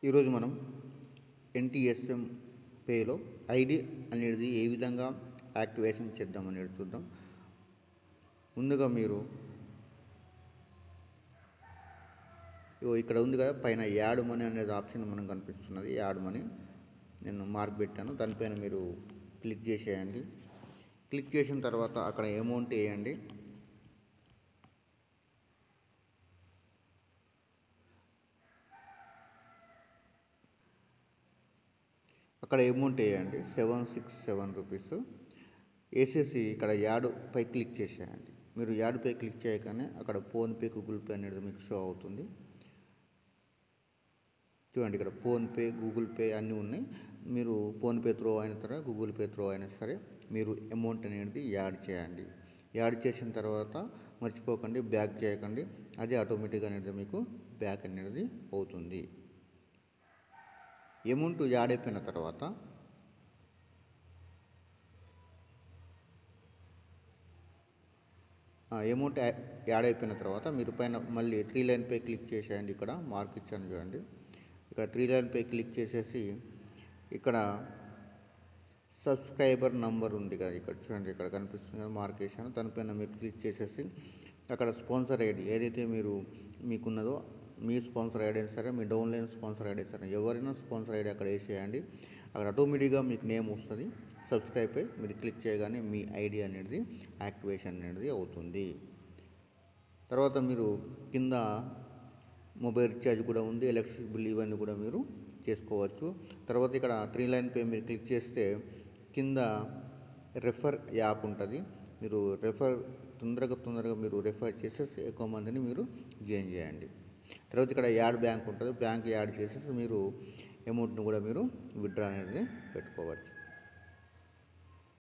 ఈరోజు మనం ఎన్టీఎస్ఎం పేలో ఐడి అనేది ఏ విధంగా యాక్టివేషన్ చేద్దాం అనేది చూద్దాం. ముందుగా మీరు ఇక్కడ ఉంది కదా, పైన యాడ్ మనీ అనేది ఆప్షన్ మనకు కనిపిస్తున్నది. యాడ్ మనీ నేను మార్క్ పెట్టాను, దానిపైన మీరు క్లిక్ చేసేయండి. క్లిక్ చేసిన తర్వాత అక్కడ అమౌంట్ వేయండి. అక్కడ అమౌంట్ వేయండి, 767 రూపీస్ వేసేసి ఇక్కడ యాడ్ పై క్లిక్ చేసేయండి. మీరు యాడ్ పై క్లిక్ చేయగానే అక్కడ ఫోన్పే, గూగుల్ పే అనేది మీకు షో అవుతుంది. చూడండి, ఇక్కడ ఫోన్పే, గూగుల్ పే అన్నీ ఉన్నాయి. మీరు ఫోన్పే త్రో అయిన సరే, గూగుల్ పే త్రో అయినా సరే మీరు అమౌంట్ అనేది యాడ్ చేయండి. యాడ్ చేసిన తర్వాత మర్చిపోకండి, బ్యాక్ చేయకండి. అది ఆటోమేటిక్గా అనేది మీకు బ్యాక్ అనేది అవుతుంది. అమౌంట్ యాడ్ అయిపోయిన తర్వాత మీరు పైన మళ్ళీ 3 లైన్పై క్లిక్ చేసేయండి. ఇక్కడ మార్క్ ఇచ్చాను చూడండి, ఇక్కడ 3 లైన్పై క్లిక్ చేసేసి ఇక్కడ సబ్స్క్రైబర్ నంబర్ ఉంది కదా, ఇక్కడ చూడండి, ఇక్కడ కనిపిస్తుంది కదా, మార్క్ వేసాను. దానిపైన మీరు క్లిక్ చేసేసి అక్కడ స్పాన్సర్ ఐడి ఏదైతే మీకున్నదో, మీ స్పాన్సర్ ఐడి అయినా సరే, మీ డౌన్లైన్ స్పాన్సర్ ఐడి సరే, ఎవరైనా స్పాన్సర్ ఐడి అక్కడ వేసేయండి. అక్కడ ఆటోమేటిక్గా మీకు నేమ్ వస్తుంది. సబ్స్క్రైబ్ పై మీరు క్లిక్ చేయగానే మీ ఐడి అనేది యాక్టివేషన్ అనేది అవుతుంది. తర్వాత మీరు కింద మొబైల్ రీఛార్జ్ కూడా ఉంది, ఎలక్ట్రిసిటీ బిల్ ఇవన్నీ కూడా మీరు చేసుకోవచ్చు. తర్వాత ఇక్కడ 3 లైన్ పై మీరు క్లిక్ చేస్తే కింద రెఫర్ యాప్ ఉంటుంది. మీరు తొందరగా మీరు రెఫర్ చేసేసి ఎక్కువ మందిని మీరు జాయిన్ చేయండి. తర్వాత ఇక్కడ యాడ్ బ్యాంక్ ఉంటుంది, బ్యాంక్ యాడ్ చేసేసి మీరు అమౌంట్ని కూడా మీరు విత్డ్రా అనేది పెట్టుకోవచ్చు.